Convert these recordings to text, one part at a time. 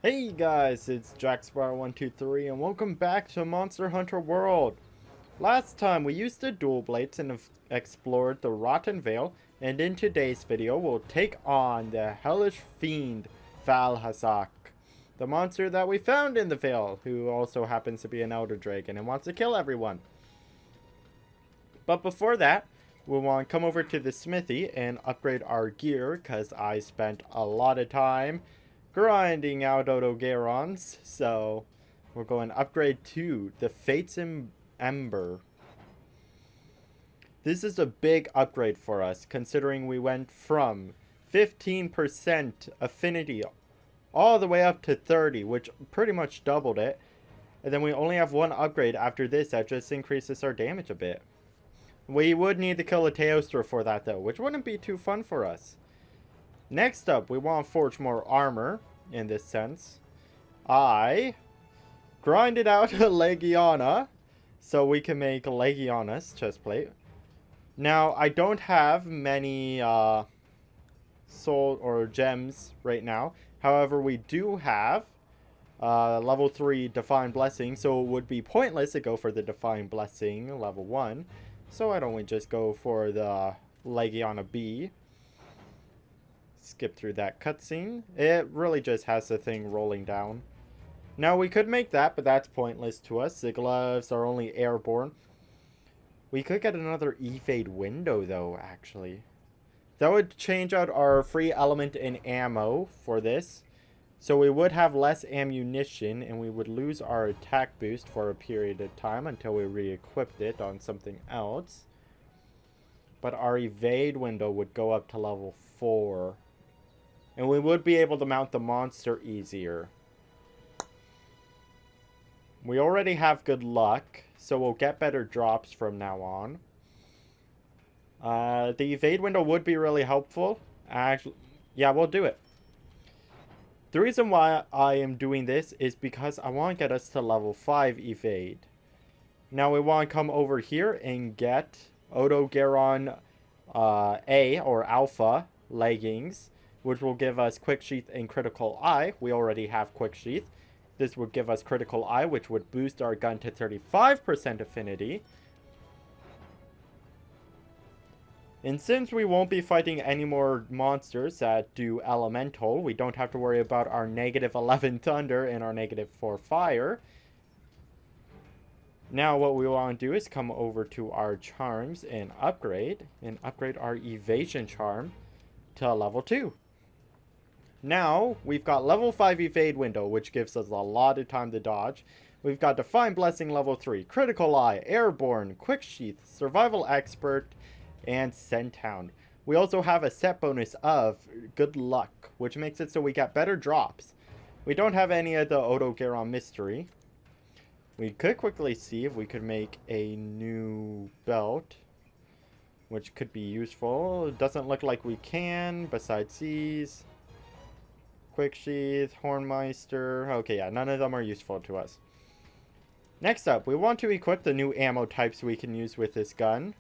Hey guys, it's JackSparrow123 and welcome back to Monster Hunter World. Last time we used the dual blades and have explored the Rotten Vale, and in today's video we'll take on the hellish fiend Vaal Hazak, the monster that we found in the Vale, who also happens to be an Elder Dragon and wants to kill everyone. But before that, we want to come over to the smithy and upgrade our gear, because I spent a lot of time grinding out Odogarons. So we're going to upgrade to the Fates Ember. This is a big upgrade for us, considering we went from 15% affinity all the way up to 30, which pretty much doubled it. And then we only have one upgrade after this that just increases our damage a bit. We would need to kill a Teostra for that though, which wouldn't be too fun for us. Next up, we want to forge more armor, in this sense. I grinded out a Legiana, so we can make Legiana's chestplate. Now, I don't have many soul or gems right now. However, we do have level 3 Divine Blessing, so it would be pointless to go for the Divine Blessing level 1. So why don't we just go for the Legiana B. Skip through that cutscene. It really just has the thing rolling down. Now we could make that, but that's pointless to us. The gloves are only airborne. We could get another evade window though, actually. That would change out our free element in ammo for this. So we would have less ammunition and we would lose our attack boost for a period of time until we re-equipped it on something else. But our evade window would go up to level 4. And we would be able to mount the monster easier. We already have good luck, so we'll get better drops from now on. The evade window would be really helpful. Actually, yeah, we'll do it. The reason why I am doing this is because I want to get us to level 5 evade. Now we want to come over here and get Odogaron A or Alpha leggings, which will give us Quick Sheath and Critical Eye. We already have Quick Sheath. This would give us Critical Eye, which would boost our gun to 35% affinity. And since we won't be fighting any more monsters that do elemental, we don't have to worry about our negative 11 thunder and our negative 4 fire. Now what we want to do is come over to our charms and upgrade our evasion charm to level 2. Now we've got level 5 evade window, which gives us a lot of time to dodge. We've got Divine Blessing level 3, Critical Eye, Airborne, Quick Sheath, Survival Expert, and Scent Hound. We also have a set bonus of Good Luck, which makes it so we get better drops. We don't have any of the Odogaron mystery. We could quickly see if we could make a new belt, which could be useful. It doesn't look like we can, besides these. Quick Sheath, Hornmeister. Okay, yeah, none of them are useful to us. Next up, we want to equip the new ammo types we can use with this gun.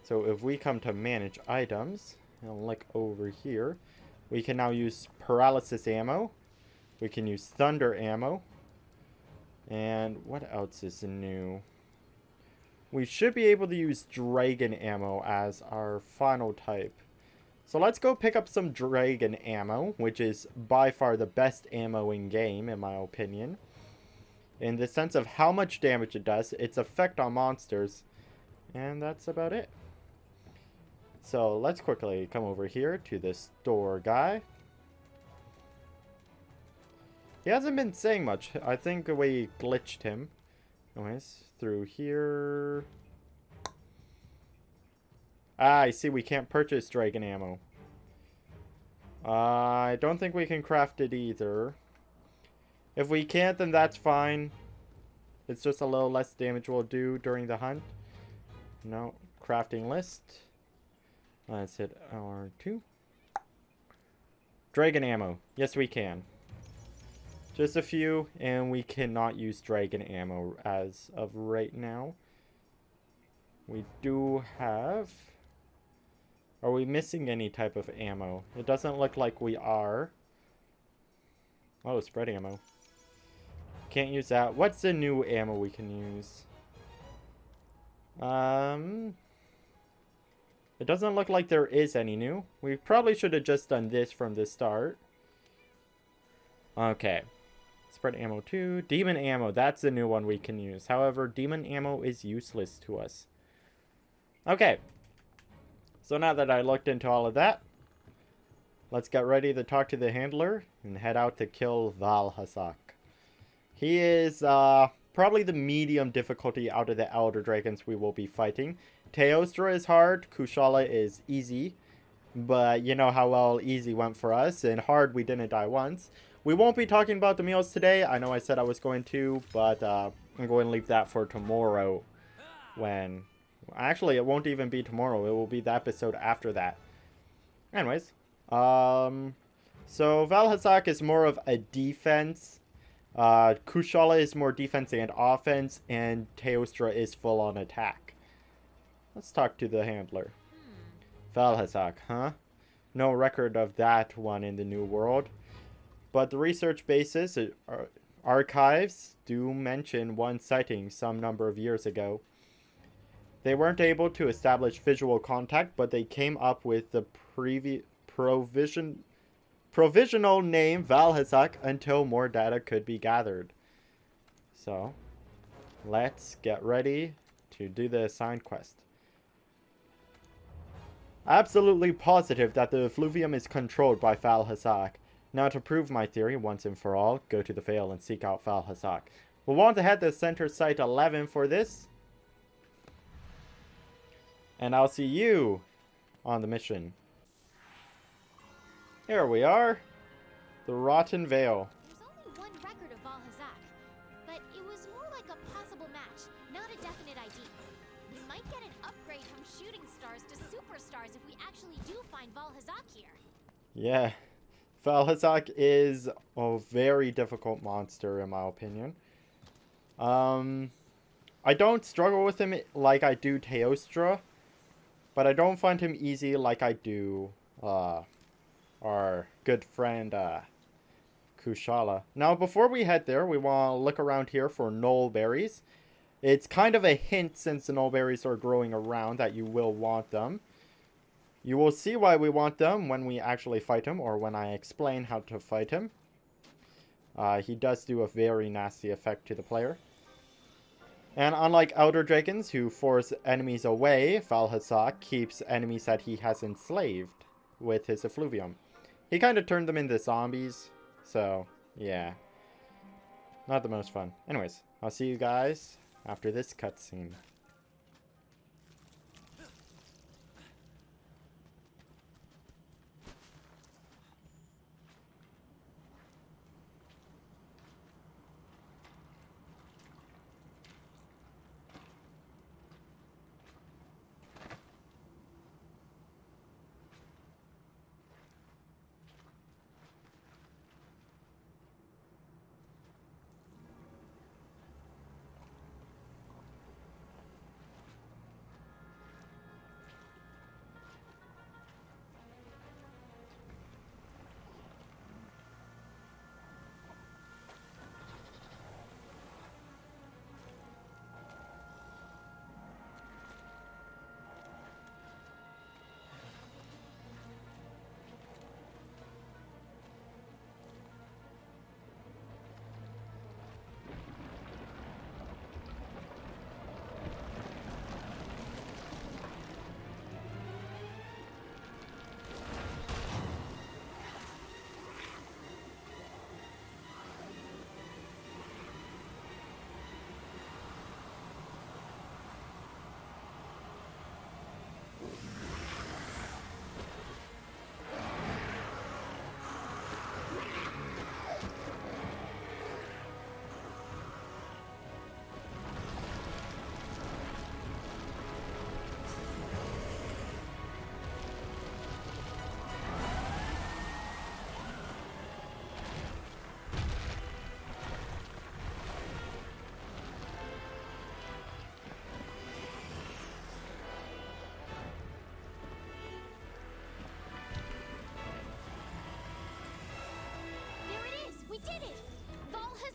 So if we come to manage items, and look over here, we can now use paralysis ammo. We can use thunder ammo. And what else is new? We should be able to use dragon ammo as our final type. So let's go pick up some dragon ammo, which is by far the best ammo in game, in my opinion. In the sense of how much damage it does, its effect on monsters, and that's about it. So let's quickly come over here to the store guy. He hasn't been saying much. I think we glitched him. Anyways, through here. Ah, I see we can't purchase dragon ammo. I don't think we can craft it either. If we can't, then that's fine. It's just a little less damage we'll do during the hunt. No, crafting list. Let's hit R2. Dragon ammo. Yes, we can. Just a few, and we cannot use dragon ammo as of right now. We do have... Are we missing any type of ammo? It doesn't look like we are. Oh, spread ammo. Can't use that. What's the new ammo we can use? It doesn't look like there is any new. We probably should have just done this from the start. Okay. Spread ammo 2. Demon ammo. That's the new one we can use. However, demon ammo is useless to us. Okay. So now that I looked into all of that, let's get ready to talk to the handler and head out to kill Vaal Hazak. He is probably the medium difficulty out of the Elder Dragons we will be fighting. Teostra is hard, Kushala is easy, but you know how well easy went for us, and hard we didn't die once. We won't be talking about the meals today. I know I said I was going to, but I'm going to leave that for tomorrow when... Actually, it won't even be tomorrow. It will be the episode after that. Anyways, so Vaal Hazak is more of a defense. Kushala is more defense and offense, and Teostra is full on attack. Let's talk to the handler. Vaal Hazak, huh? No record of that one in the New World. But the research bases, archives, do mention one sighting some number of years ago. They weren't able to establish visual contact, but they came up with the provisional name Vaal Hazak until more data could be gathered. So, let's get ready to do the assigned quest. Absolutely positive that the effluvium is controlled by Vaal Hazak. Now to prove my theory once and for all, go to the Vale and seek out Vaal Hazak. We'll want to head to Center Site 11 for this. And I'll see you on the mission. Here we are. The Rotten Vale. There's only one record of Vaal Hazak, but it was more like a possible match, not a definite ID. We might get an upgrade from shooting stars to superstars if we actually do find Vaal Hazak here. Yeah. Vaal Hazak is a very difficult monster in my opinion. I don't struggle with him like I do Teostra, but I don't find him easy like I do our good friend Kushala. Now before we head there, we want to look around here for knoll berries. It's kind of a hint, since the knoll berries are growing around, that you will want them. You will see why we want them when we actually fight him, or when I explain how to fight him. He does do a very nasty effect to the player. And unlike Elder Dragons, who force enemies away, Vaal Hazak keeps enemies that he has enslaved with his effluvium. He kind of turned them into zombies, so yeah. Not the most fun. Anyways, I'll see you guys after this cutscene.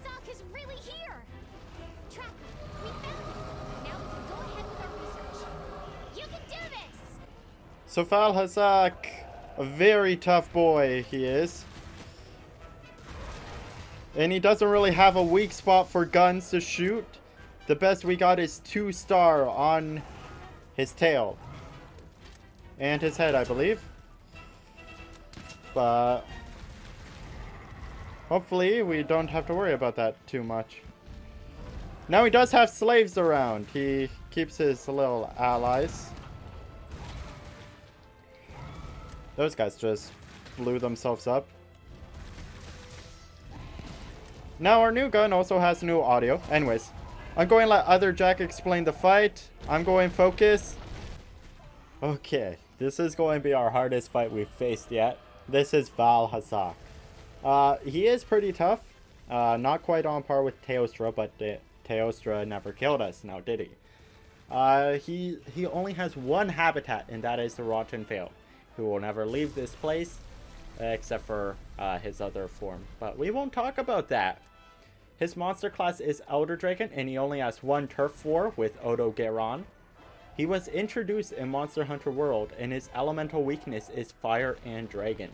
Hazak is really here! Tracker, we found him! Now we can go ahead with our research. You can do this! So Vaal Hazak, a very tough boy he is. And he doesn't really have a weak spot for guns to shoot. The best we got is 2-star on his tail. And his head, I believe. But hopefully we don't have to worry about that too much. Now he does have slaves around. He keeps his little allies. Those guys just blew themselves up. Now our new gun also has new audio. Anyways, I'm going to let other Jack explain the fight. I'm going focus. Okay, this is going to be our hardest fight we've faced yet. This is Vaal Hazak. He is pretty tough. Not quite on par with Teostra, but Teostra never killed us now, did he? He only has one habitat, and that is the Rotten Vale, who will never leave this place, except for his other form. But we won't talk about that. His monster class is Elder Dragon, and he only has one Turf War with Odo Geron. He was introduced in Monster Hunter World, and his elemental weakness is Fire and Dragon.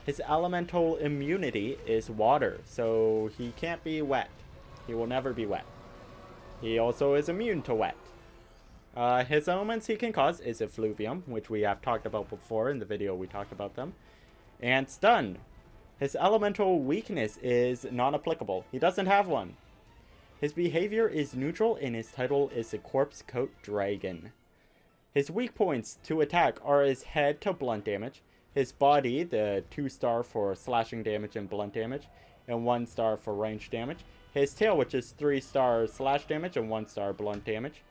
His elemental immunity is Water, so he can't be wet. He will never be wet. He also is immune to wet. His elements he can cause is Effluvium, which we have talked about before in the video we talked about them, and Stun. His elemental weakness is non-applicable. He doesn't have one. His behavior is neutral, and his title is the Corpse Coat Dragon. His weak points to attack are his head to blunt damage, his body, the 2-star for slashing damage and blunt damage, and 1-star for range damage, his tail, which is 3-star slash damage and 1-star blunt damage.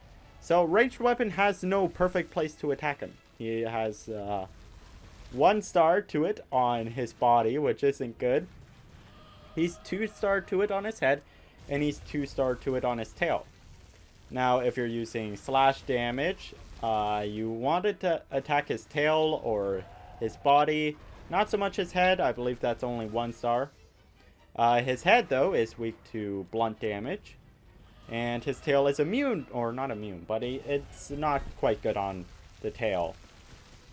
So ranged weapon has no perfect place to attack him. He has 1-star to it on his body, which isn't good. He's 2-star to it on his head, and he's 2-star to it on his tail. Now, if you're using slash damage, you wanted to attack his tail or his body. Not so much his head. I believe that's only 1-star. His head, though, is weak to blunt damage. And his tail is immune, or not immune, but it's not quite good on the tail.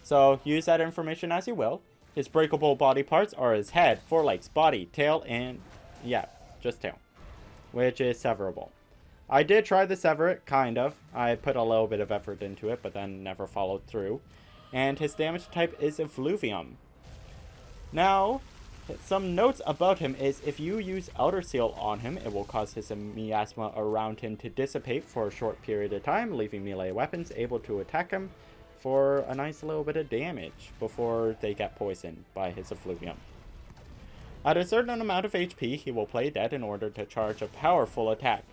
So use that information as you will. His breakable body parts are his head, forelegs, body, tail, and yeah, just tail, which is severable. I did try to sever it, kind of. I put a little bit of effort into it, but then never followed through. And his damage type is Effluvium. Now, some notes about him is if you use Outer Seal on him, it will cause his miasma around him to dissipate for a short period of time, leaving melee weapons able to attack him for a nice little bit of damage before they get poisoned by his Effluvium. At a certain amount of HP, he will play dead in order to charge a powerful attack.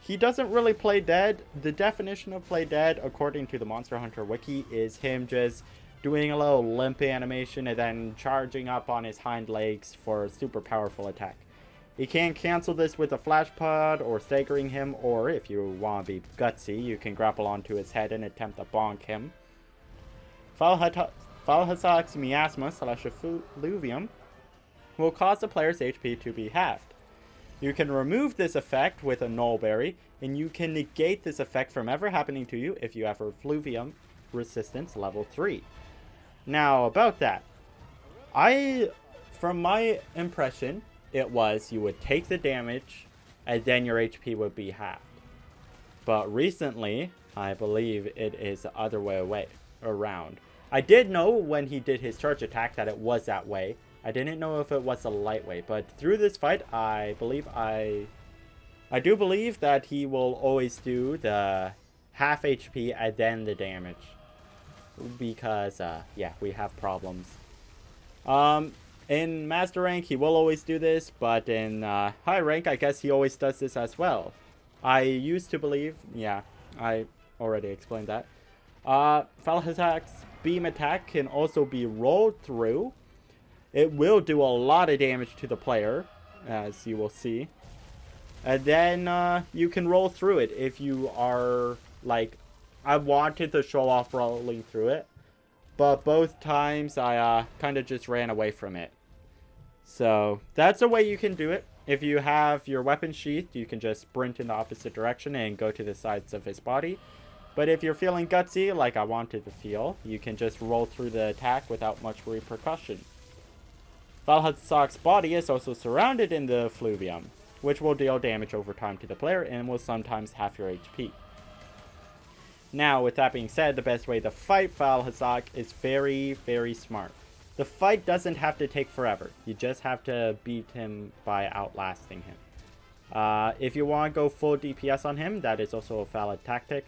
He doesn't really play dead. The definition of play dead, according to the Monster Hunter Wiki, is him just doing a little limp animation and then charging up on his hind legs for a super powerful attack. You can cancel this with a flash pod or staggering him, or if you want to be gutsy, you can grapple onto his head and attempt to bonk him. Vaal Hazak's miasma slash effluvium will cause the player's HP to be halved. You can remove this effect with a null berry, and you can negate this effect from ever happening to you if you have effluvium resistance level 3. Now, about that, from my impression, it was you would take the damage, and then your HP would be halved. But recently, I believe it is the other way around. I did know when he did his charge attack that it was that way. I didn't know if it was a lightweight, but through this fight, I do believe that he will always do the half HP and then the damage. Because, yeah, we have problems. In Master Rank, he will always do this, but in High Rank, I guess he always does this as well. I used to believe, yeah, I already explained that. Vaal Hazak's beam attack can also be rolled through. It will do a lot of damage to the player, as you will see. And then you can roll through it if you are, like, I wanted to show off rolling through it, but both times I kind of just ran away from it. So that's a way you can do it. If you have your weapon sheathed, you can just sprint in the opposite direction and go to the sides of his body. But if you're feeling gutsy, like I wanted to feel, you can just roll through the attack without much repercussion. Vaal Hazak's body is also surrounded in the fluvium, which will deal damage over time to the player and will sometimes half your HP. Now, with that being said, the best way to fight Vaal Hazak is very, very smart. The fight doesn't have to take forever. You just have to beat him by outlasting him. If you want to go full DPS on him, that is also a valid tactic.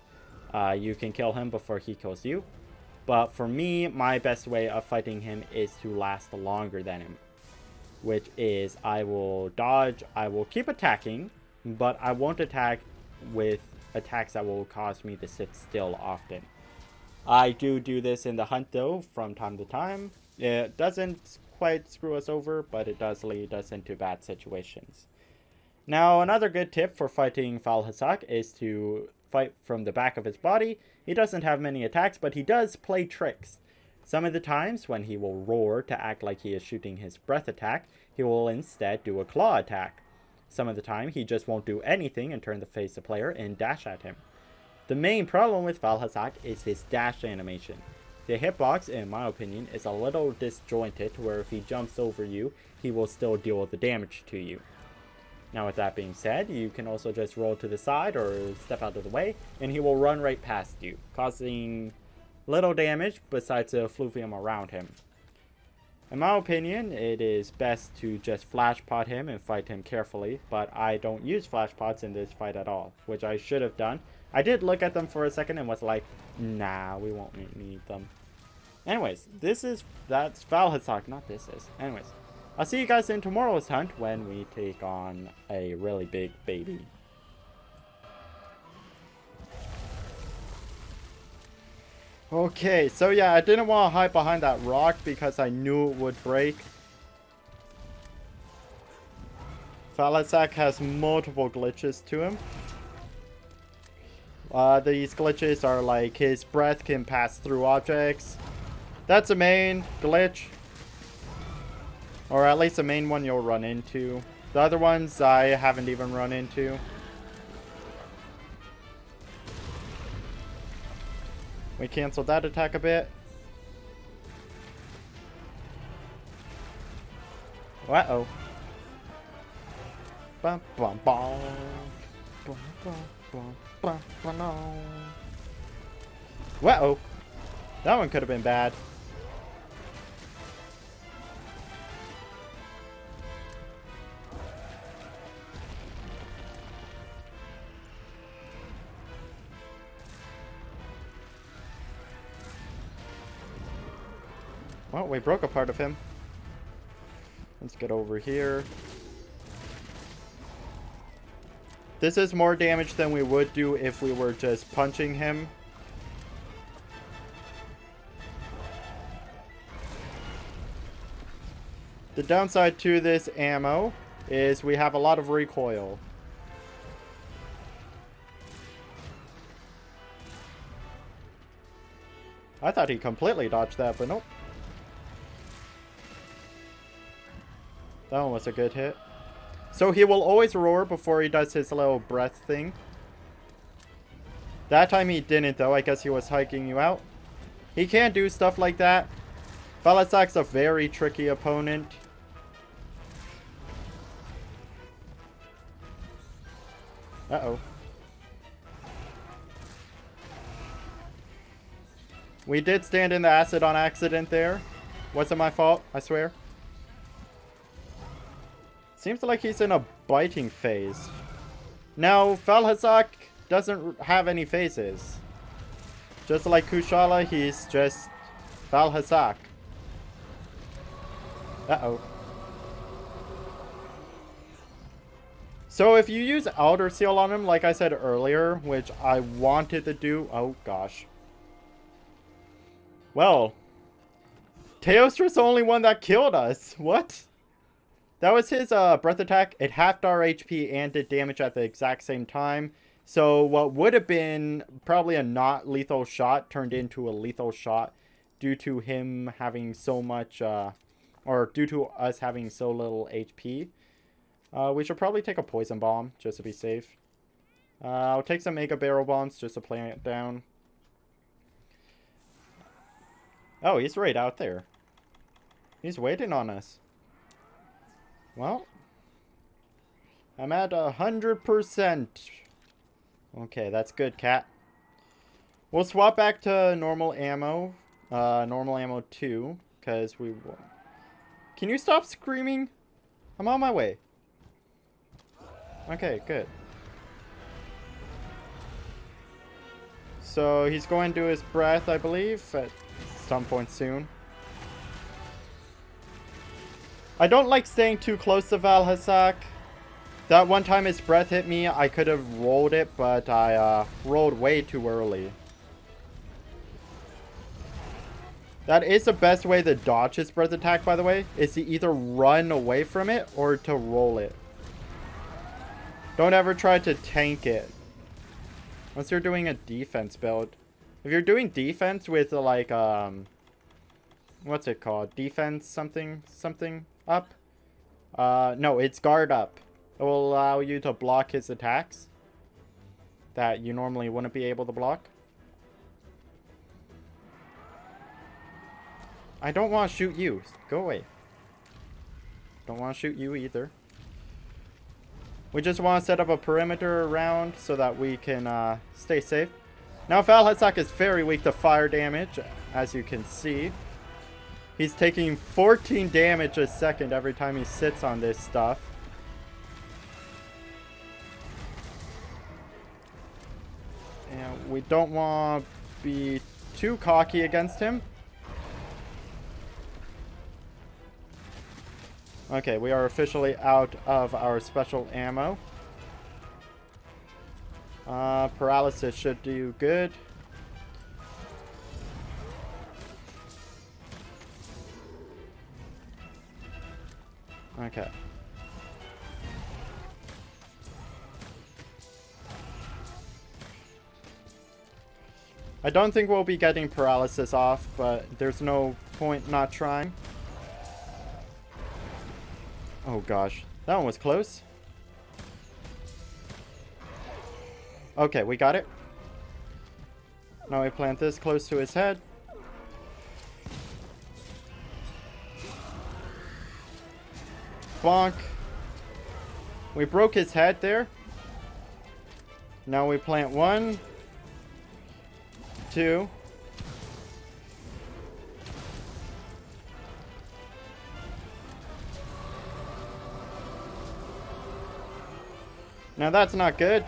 You can kill him before he kills you. But for me, my best way of fighting him is to last longer than him. Which is, I will dodge, I will keep attacking, but I won't attack with attacks that will cause me to sit still often. I do this in the hunt though, from time to time. It doesn't quite screw us over, but it does lead us into bad situations. Now, another good tip for fighting Vaal Hazak is to fight from the back of his body. He doesn't have many attacks, but he does play tricks. Some of the times when he will roar to act like he is shooting his breath attack, he will instead do a claw attack. Some of the time he just won't do anything and turn to face the player and dash at him. The main problem with Vaal Hazak is his dash animation. The hitbox, in my opinion, is a little disjointed where if he jumps over you, he will still deal the damage to you. Now with that being said, you can also just roll to the side or step out of the way, and he will run right past you, causing little damage besides the fluvium around him. In my opinion, it is best to just flash pot him and fight him carefully, but I don't use flash pots in this fight at all, which I should have done. I did look at them for a second and was like, nah, we won't need them. Anyways, that's Vaal Hazak, not this is. Anyways, I'll see you guys in tomorrow's hunt when we take on a really big baby. Okay, so yeah, I didn't want to hide behind that rock because I knew it would break. Vaal Hazak has multiple glitches to him. These glitches are like his breath can pass through objects. That's a main glitch. Or at least the main one you'll run into. The other ones I haven't even run into. We canceled that attack a bit. Uh-oh. Bum, bum, bum. Bum, bum, bum, bum, bum, no. Uh-oh. That one could have been bad. Well, we broke a part of him. Let's get over here. This is more damage than we would do if we were just punching him. The downside to this ammo is we have a lot of recoil. I thought he completely dodged that, but nope. That one was a good hit. So he will always roar before he does his little breath thing. That time he didn't though. I guess he was hiking you out. He can't do stuff like that. Vaal Hazak's a very tricky opponent. Uh-oh. We did stand in the acid on accident there. Wasn't my fault, I swear. Seems like he's in a biting phase. Now, Vaal Hazak doesn't have any phases. Just like Kushala, he's just Vaal Hazak. Uh-oh. So if you use Elder Seal on him, like I said earlier, which I wanted to do... Oh, gosh. Well, Teostra's the only one that killed us. What? That was his breath attack. It halved our HP and did damage at the exact same time. So what would have been probably a not lethal shot turned into a lethal shot due to him having so much, or due to us having so little HP. We should probably take a poison bomb just to be safe. I'll take some mega barrel bombs just to play it down. Oh, he's right out there. He's waiting on us. Well, I'm at 100%. Okay, that's good, cat. We'll swap back to normal ammo. Normal ammo 2, because we... Can you stop screaming? I'm on my way. Okay, good. So he's going to do his breath, I believe, at some point soon. I don't like staying too close to Vaal Hazak. That one time his breath hit me, I could have rolled it, but I rolled way too early. That is the best way to dodge his breath attack, by the way, is to either run away from it or to roll it. Don't ever try to tank it. Unless you're doing a defense build. If you're doing defense with like, what's it called? Defense something up? No, it's guard up. It will allow you to block his attacks that you normally wouldn't be able to block. I don't want to shoot you. Go away. Don't want to shoot you either. We just want to set up a perimeter around so that we can stay safe. Now Vaal Hazak is very weak to fire damage, as you can see. He's taking 14 damage a second every time he sits on this stuff. And we don't want to be too cocky against him. Okay, we are officially out of our special ammo. Paralysis should do good. Okay. I don't think we'll be getting paralysis off, but there's no point not trying. Oh gosh, that one was close. Okay, we got it. Now we plant this close to his head. Bonk. We broke his head there. Now we plant 1, 2. Now that's not good.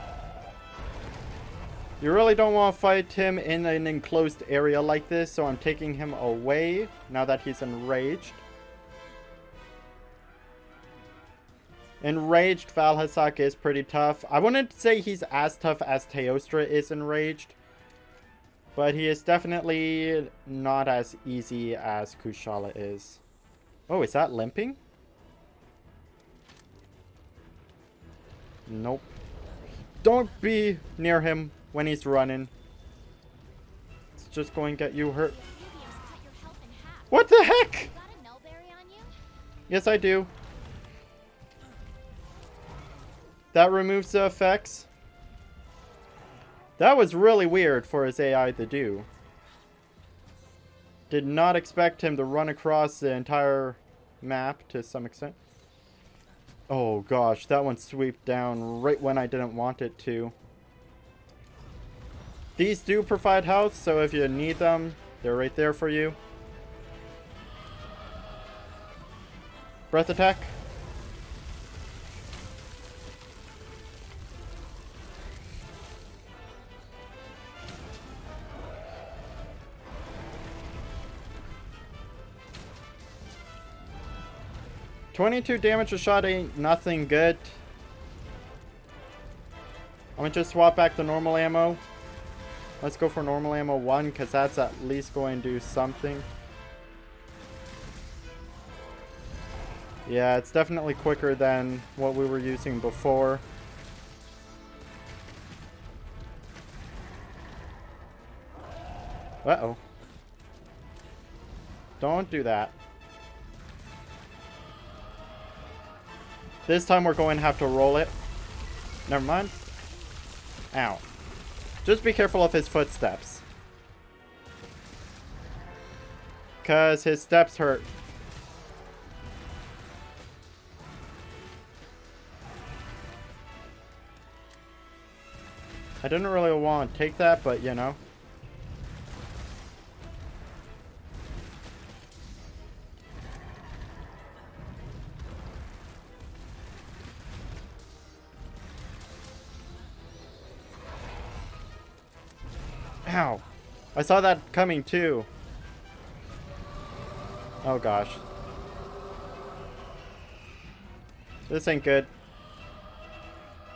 You really don't want to fight him in an enclosed area like this, so I'm taking him away now that he's enraged. Enraged Vaal Hazak is pretty tough. I wouldn't say he's as tough as Teostra is enraged, but he is definitely not as easy as Kushala is. Oh, is that limping? Nope. Don't be near him when he's running. It's just going to get you hurt. What the heck? Yes, I do. That removes the effects. That was really weird for his AI to do. Did not expect him to run across the entire map to some extent. Oh gosh, that one swooped down right when I didn't want it to. These do provide health, so if you need them, they're right there for you. Breath attack. $22 damage a shot ain't nothing good. I'm gonna just swap back to normal ammo. Let's go for normal ammo 1, because that's at least going to do something. Yeah, it's definitely quicker than what we were using before. Uh-oh. Don't do that. This time we're going to have to roll it. Never mind. Ow. Just be careful of his footsteps. Because his steps hurt. I didn't really want to take that, but you know. Ow. I saw that coming too. Oh gosh. This ain't good.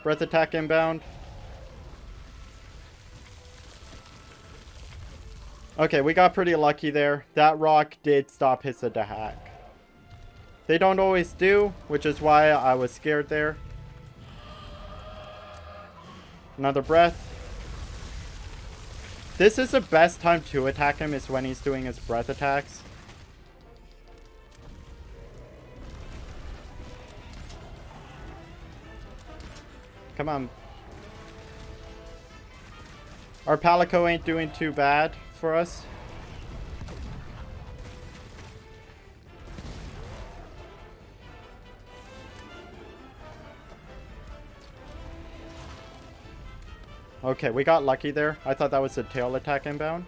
Breath attack inbound. Okay, we got pretty lucky there. That rock did stop his attack. They don't always do, which is why I was scared there. Another breath. This is the best time to attack him, is when he's doing his breath attacks. Come on. Our Palico ain't doing too bad for us. Okay, we got lucky there. I thought that was a tail attack inbound.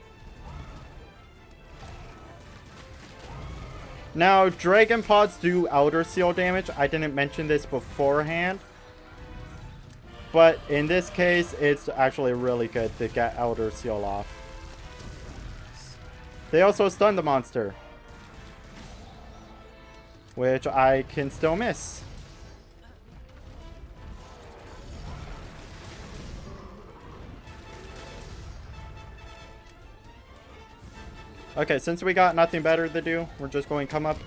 Now, Dragon Pods do Outer Seal damage. I didn't mention this beforehand. But in this case, it's actually really good to get Outer Seal off. They also stun the monster, which I can still miss. Okay, since we got nothing better to do, we're just going to come up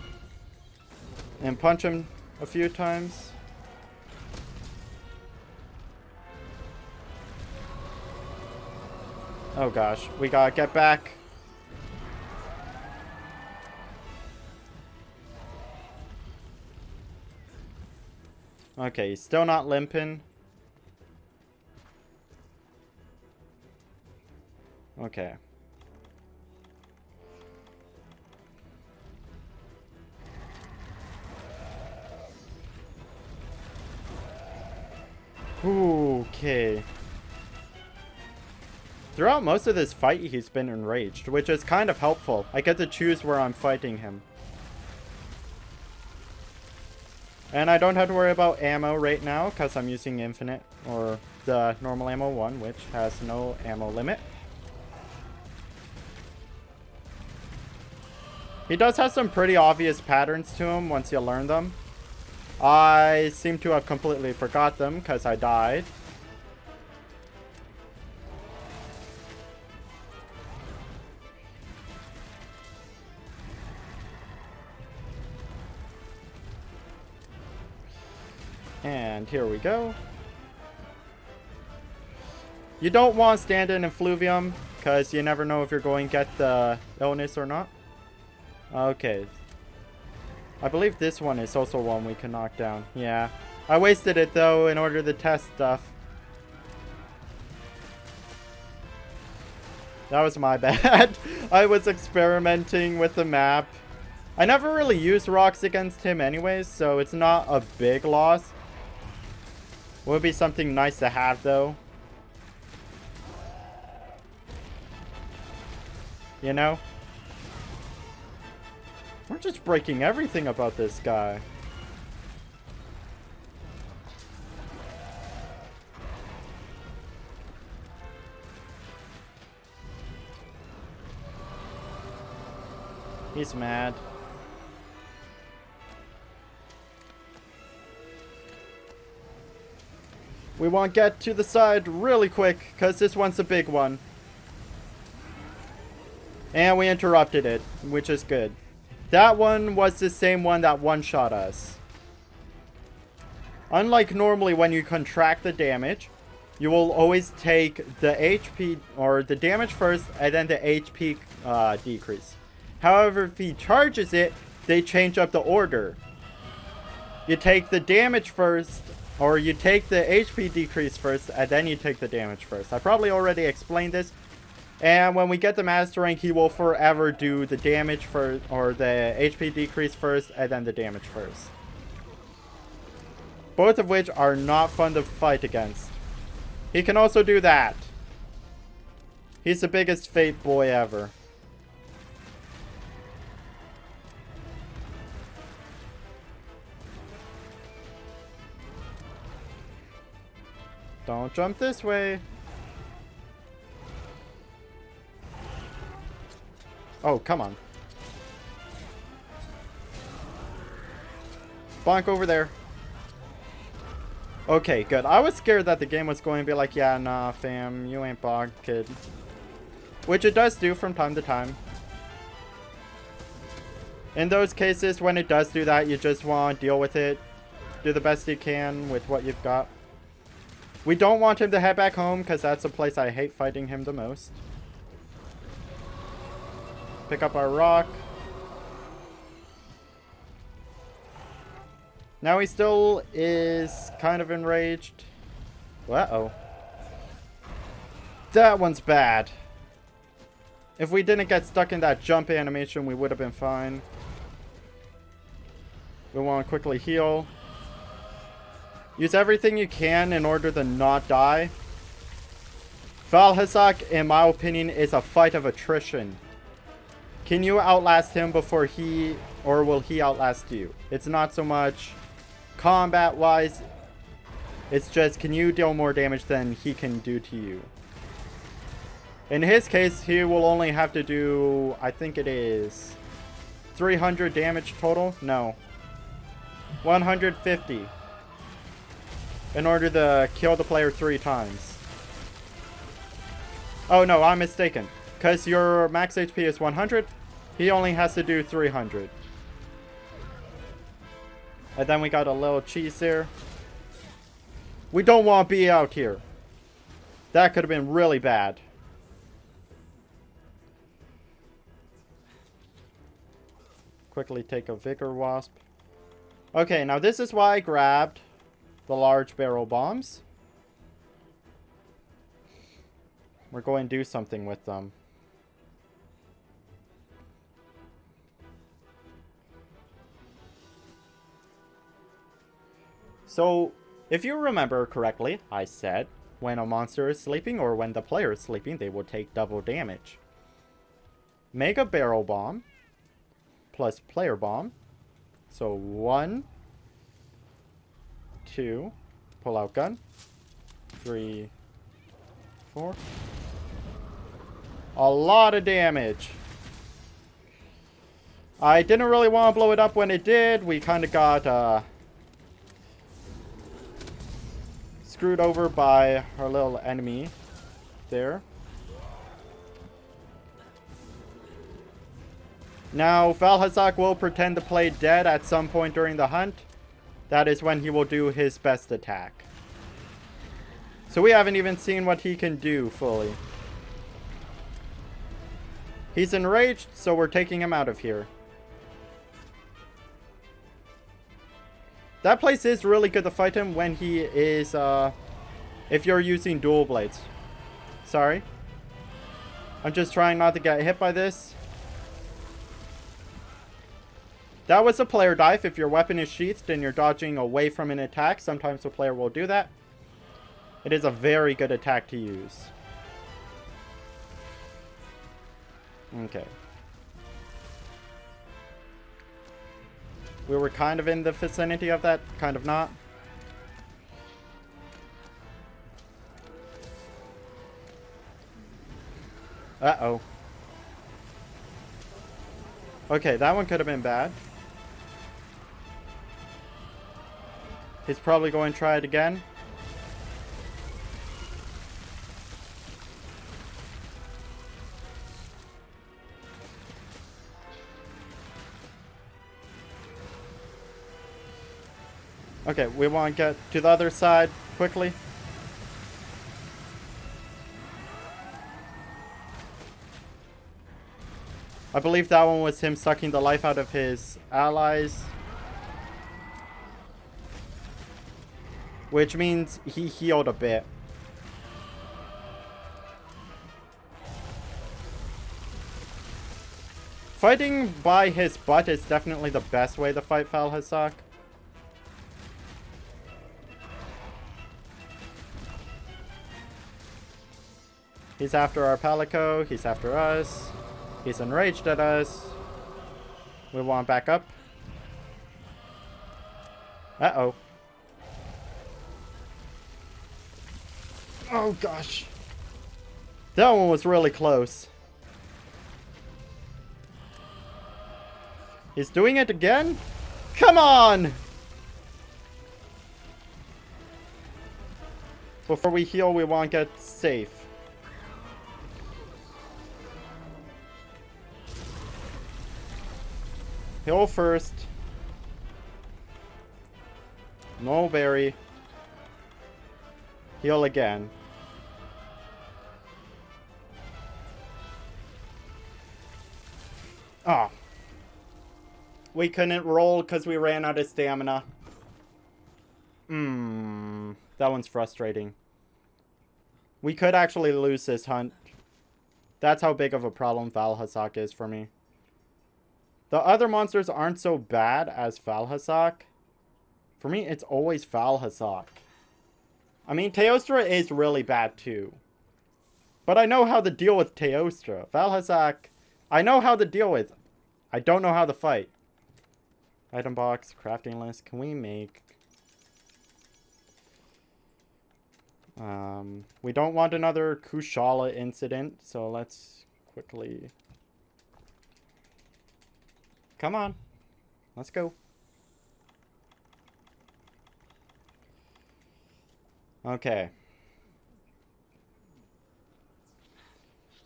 and punch him a few times. Oh gosh, we gotta get back. Okay, he's still not limping. Okay. Okay. Throughout most of this fight, he's been enraged, which is kind of helpful. I get to choose where I'm fighting him. And I don't have to worry about ammo right now, because I'm using infinite, or the normal ammo one, which has no ammo limit. He does have some pretty obvious patterns to him once you learn them. I seem to have completely forgot them, because I died. And here we go. You don't want to stand in Effluvium, because you never know if you're going to get the illness or not. Okay. I believe this one is also one we can knock down. Yeah. I wasted it, though, in order to test stuff. That was my bad. I was experimenting with the map. I never really used rocks against him anyways, so it's not a big loss. Would be something nice to have, though. You know? We're just breaking everything about this guy. He's mad. We want to get to the side really quick, because this one's a big one. And we interrupted it, which is good. That one was the same one that one-shot us. Unlike normally when you contract the damage, you will always take the HP, or the damage first, and then the HP decrease. However, if he charges it, they change up the order. you take the damage first, or you take the HP decrease first, and then you take the damage first. I probably already explained this. And when we get the master rank, he will forever do the damage first, or the HP decrease first, and then the damage first. Both of which are not fun to fight against. He can also do that. He's the biggest fate boy ever. Don't jump this way. Oh, come on. Bonk over there. Okay, good. I was scared that the game was going to be like, yeah, nah, fam, you ain't bonk, kid. Which it does do from time to time. In those cases, when it does do that, you just want to deal with it. Do the best you can with what you've got. We don't want him to head back home, because that's a place I hate fighting him the most. Pick up our rock. Now he still is kind of enraged. Uh-oh. That one's bad. If we didn't get stuck in that jump animation, we would have been fine. We want to quickly heal. Use everything you can in order to not die. Vaal Hazak, in my opinion, is a fight of attrition. Can you outlast him before he, or will he outlast you? It's not so much combat-wise. It's just, can you deal more damage than he can do to you? In his case, he will only have to do, I think it is 300 damage total? No. 150. In order to kill the player 3 times. Oh no, I'm mistaken. Because your max HP is 100, he only has to do 300. And then we got a little cheese there. We don't want to be out here. That could have been really bad. Quickly take a Vigor Wasp. Okay, now this is why I grabbed the large barrel bombs. We're going to do something with them. So, if you remember correctly, I said when a monster is sleeping or when the player is sleeping, they will take double damage. Mega barrel bomb plus player bomb. So 1, 2, pull out gun, 3, 4. A lot of damage. I didn't really want to blow it up when it did. We kind of got screwed over by our little enemy there. Now, Vaal Hazak will pretend to play dead at some point during the hunt. That is when he will do his best attack. So we haven't even seen what he can do fully. He's enraged, so we're taking him out of here. That place is really good to fight him when he is, if you're using dual blades. Sorry. I'm just trying not to get hit by this. That was a player dive. If your weapon is sheathed and you're dodging away from an attack, sometimes the player will do that. It is a very good attack to use. Okay. We were kind of in the vicinity of that, kind of not. Uh-oh. Okay, that one could have been bad. He's probably going to try it again. Okay, we want to get to the other side quickly. I believe that one was him sucking the life out of his allies. which means he healed a bit. Fighting by his butt is definitely the best way to fight Vaal Hazak. He's after our Palico. He's after us. He's enraged at us. We want back up. Uh-oh. Oh, gosh. That one was really close. He's doing it again? Come on! Before we heal, we want to get safe. Heal first. No berry. Heal again. Ah. We couldn't roll because we ran out of stamina. That one's frustrating. We could actually lose this hunt. That's how big of a problem Vaal Hazak is for me. The other monsters aren't so bad as Vaal Hazak. For me, it's always Vaal Hazak. I mean, Teostra is really bad too. But I know how to deal with Teostra. Vaal Hazak, I know how to deal with. I don't know how to fight. Item box, crafting list. Can we make... we don't want another Kushala incident, so let's quickly... Come on. Let's go. Okay.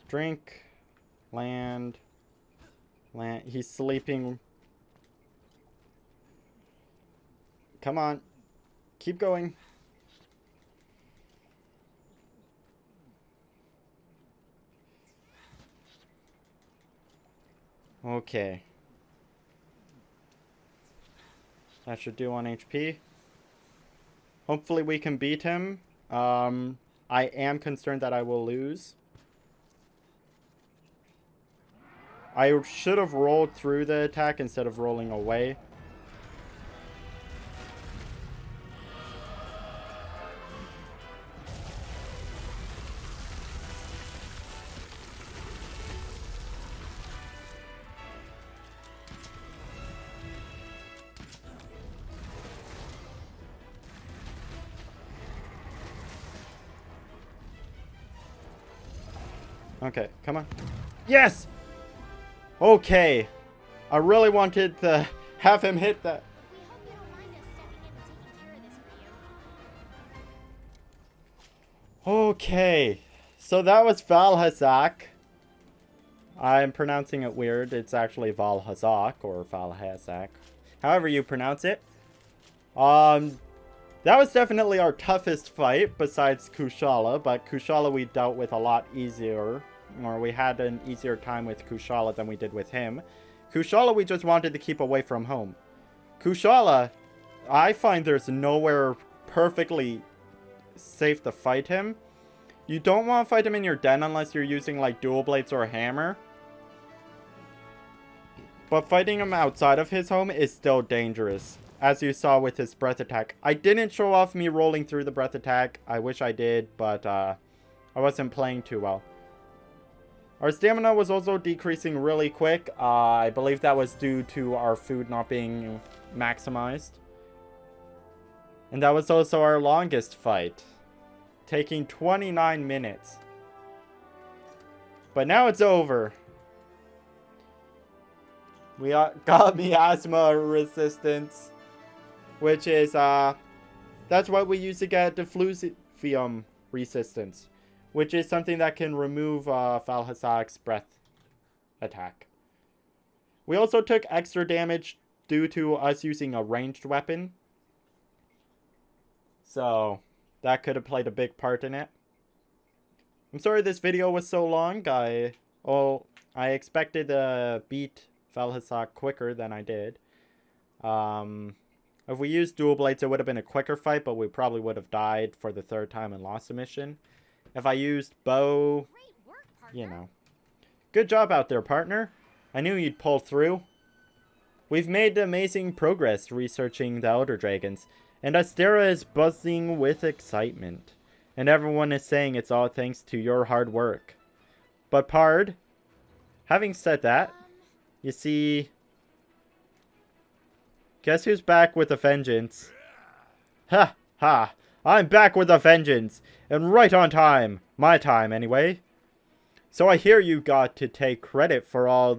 Drink. Land. Land. He's sleeping. Come on. Keep going. Okay. That should do on HP. Hopefully we can beat him. I am concerned that I will lose. I should have rolled through the attack instead of rolling away. Okay, come on. Yes! Okay. I really wanted to have him hit that. We hope you don't mind us stepping in and taking care of this for you. Okay. So that was Vaal Hazak. I'm pronouncing it weird. It's actually Vaal Hazak or Vaal Hazak. However you pronounce it. That was definitely our toughest fight besides Kushala, but Kushala we dealt with a lot easier. Or we had an easier time with Kushala than we did with him. Kushala we just wanted to keep away from home. Kushala, I find there's nowhere perfectly safe to fight him. You don't want to fight him in your den unless you're using like dual blades or a hammer. But fighting him outside of his home is still dangerous. As you saw with his breath attack. I didn't show off me rolling through the breath attack. I wish I did, but I wasn't playing too well. Our stamina was also decreasing really quick. I believe that was due to our food not being maximized. And that was also our longest fight. Taking 29 minutes. But now it's over. We got miasma resistance. Which is, that's what we use to get diffluvium resistance. Which is something that can remove Vaal Hazak's breath attack. We also took extra damage due to us using a ranged weapon. So, that could have played a big part in it. I'm sorry this video was so long. I expected to beat Vaal Hazak quicker than I did. If we used dual blades, it would have been a quicker fight, but we probably would have died for the 3rd time and lost the mission. If I used bow, Great work, you partner. know. Good job out there, partner. I knew you'd pull through. We've made amazing progress researching the Elder Dragons, and Astera is buzzing with excitement. And everyone is saying it's all thanks to your hard work. But Pard, having said that, you see, guess who's back with a vengeance? Ha ha! I'm back with a vengeance, and right on time. My time, anyway. So I hear you got to take credit for all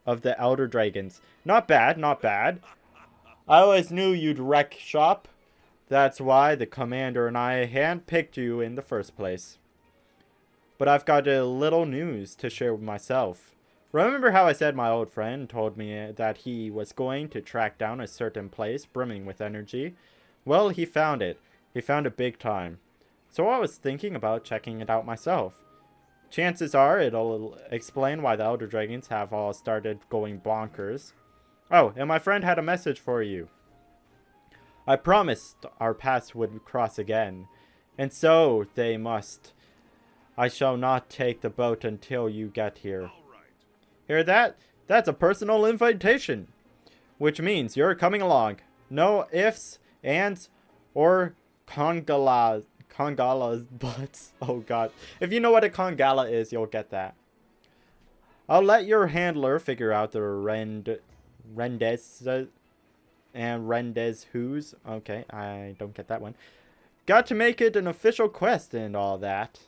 of the Elder Dragons. Not bad, not bad. I always knew you'd wreck shop. That's why the commander and I handpicked you in the first place. But I've got a little news to share with myself. Remember how I said my old friend told me that he was going to track down a certain place brimming with energy? Well, he found it. He found it big time. So I was thinking about checking it out myself. Chances are it'll explain why the Elder Dragons have all started going bonkers. Oh, and my friend had a message for you. I promised our paths would cross again, and so they must. I shall not take the boat until you get here. Hear that? That's a personal invitation, which means you're coming along. No ifs, ands, or Kongala's butts. Oh god. If you know what a Kongala is, you'll get that. I'll let your handler figure out the Rendes and Rendez who's. Okay, I don't get that one. Got to make it an official quest and all that.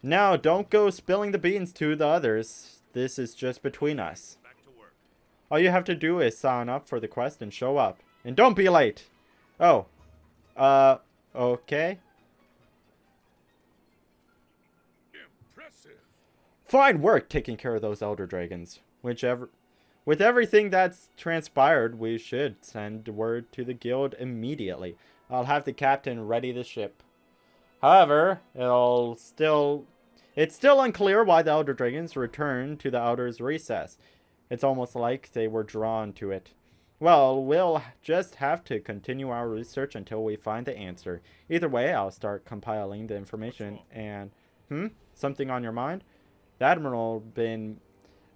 Now, don't go spilling the beans to the others. This is just between us. Back to work. All you have to do is sign up for the quest and show up. And don't be late. Oh. Okay. Impressive. Fine work taking care of those Elder Dragons. With everything that's transpired, we should send word to the guild immediately. I'll have the captain ready the ship. However, it's still unclear why the Elder Dragons returned to the Outer's recess. It's almost like they were drawn to it. Well, we'll just have to continue our research until we find the answer. Either way, I'll start compiling the information and... Something on your mind? The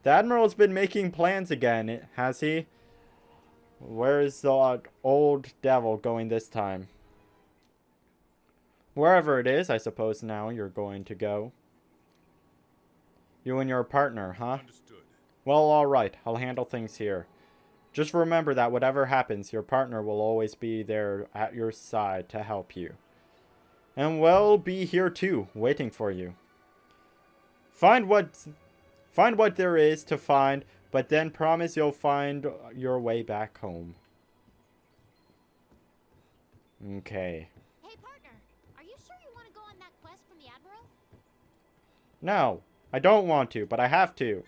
Admiral's been making plans again, has he? Where's the old devil going this time? Wherever it is, I suppose now you're going to go. You and your partner, huh? Understood. Well, alright. I'll handle things here. Just remember that whatever happens, your partner will always be there at your side to help you. And we'll be here too, waiting for you. Find what there is to find, but then promise you'll find your way back home. Okay. Hey, partner. Are you sure you want to go on that quest from the Admiral? No, I don't want to, but I have to.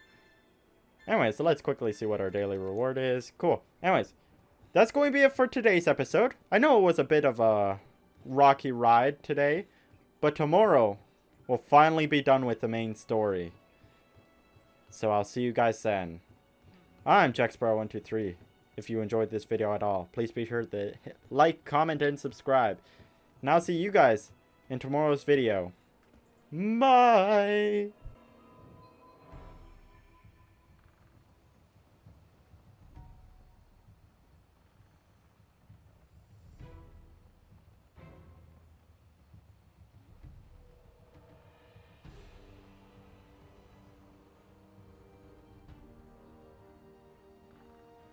Anyway, so let's quickly see what our daily reward is. Cool. Anyways, that's going to be it for today's episode. I know it was a bit of a rocky ride today, but tomorrow we'll finally be done with the main story. So I'll see you guys then. I'm JackSparrow123. If you enjoyed this video at all, please be sure to hit like, comment, and subscribe. And I'll see you guys in tomorrow's video. Bye!